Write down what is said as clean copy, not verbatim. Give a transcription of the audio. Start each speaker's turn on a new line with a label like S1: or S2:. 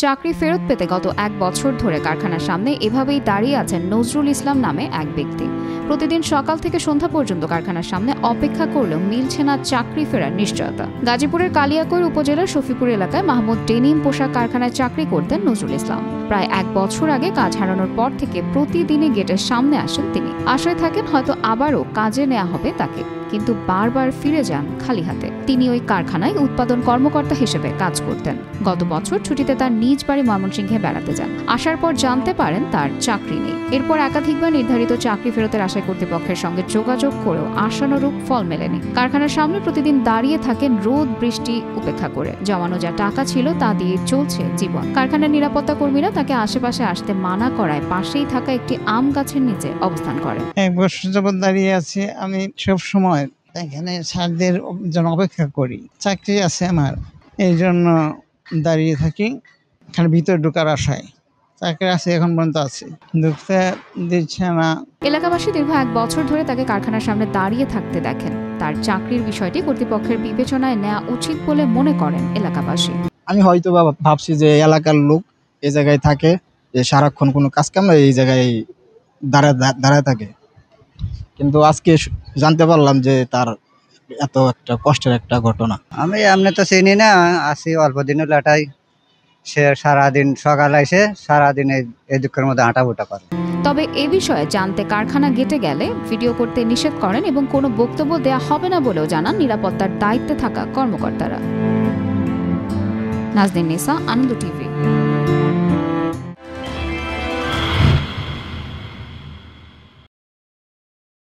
S1: চাকরি ফেরত পেতে গত 1 বছর ধরে কারখানার সামনে এভাবেই দাঁড়িয়ে আছেন নজরুল ইসলাম নামে এক ব্যক্তি। প্রতিদিন সকাল থেকে সন্ধ্যা পর্যন্ত কারখানার সামনে অপেক্ষা করলেও মিলছে না চাকরি ফেরার নিশ্চয়তা। গাজীপুরের কালিয়াকৈর উপজেলার শফিপুর এলাকায় মাহমুদ ডেনিম পোশাক কারখানায় চাকরি করতেন নজরুল ইসলাম। প্রায় 1 বছর আগে কাজ হারানোর পর থেকে প্রতিদিনই গেটের সামনে আসেন তিনি। আশায় থাকেন হয়তো আবারও কাজে নেওয়া হবে তাকে, কিন্তু বারবার ফিরে যান খালি হাতে। তিনি ওই কারখানায় উৎপাদন কর্মকর্তা হিসেবে কাজ করতেন। গত বছর ছুটিতে তার নিজ বাড়ি ময়মনসিংহে বেড়াতে যান। আসার পর জানতে পারেন তার চাকরি নেই। এরপর একাধিকবার নির্ধারিত চাকরি ফেরতের আশায় কর্তৃপক্ষের সঙ্গে যোগাযোগ করেও আশানুরূপ ফল মেলেনি। কারখানার সামনে প্রতিদিন দাঁড়িয়ে থাকেন রোদ বৃষ্টি উপেক্ষা করে। জমানো যা টাকা ছিল তা দিয়ে চলছে জীবন। কারখানার নিরাপত্তা কর্মীরা তাকে আশেপাশে আসতে মানা করায় পাশেই থাকা একটি আম গাছের নিচে অবস্থান করেন।
S2: 1 বছর যাবত দাঁড়িয়ে আছি। আমি সব সময় এখানে স্যারদের জন্য অপেক্ষা করি। চাকরি আছে আমার, এই জন্য দাঁড়িয়ে থাকি। এখানে ভিতরে ঢোকার আশায়। চাকরি আছে, এখন পর্যন্ত আছে, ঢুকতে দিচ্ছে না।
S1: এলাকাবাসী দীর্ঘ 1 বছর ধরে তাকে কারখানার সামনে দাঁড়িয়ে থাকতে দেখেন। তার চাকরির বিষয়টি কর্তৃপক্ষের বিবেচনায় নেওয়া উচিত বলে মনে করেন এলাকাবাসী।
S3: আমি হয়তো ভাবছি যে এলাকার লোক এই জায়গায় থাকে, যে সারাক্ষণ কোনো কাজ কাম নাই, এই জায়গায় দাঁড়ায় থাকে, কিন্তু আজকে জানতে পারলাম যে তার এত একটা কষ্টের একটা ঘটনা।
S4: আমি এমনি তো চিনি না, আসি অল্প দিনের লেটাই। সে সারাদিন সকালে এসে সারাদিন এই দুঃখের মধ্যে হাঁটাবুটা করে।
S1: তবে এ বিষয়ে জানতে কারখানা গেটে গেলে ভিডিও করতে নিষেধ করেন এবং কোনো বক্তব্য দেয়া হবে না বলেও জানান নিরাপত্তার দায়িত্বে থাকা কর্মকর্তারা। নাজনীন নিসা, আনন্দ টিভি।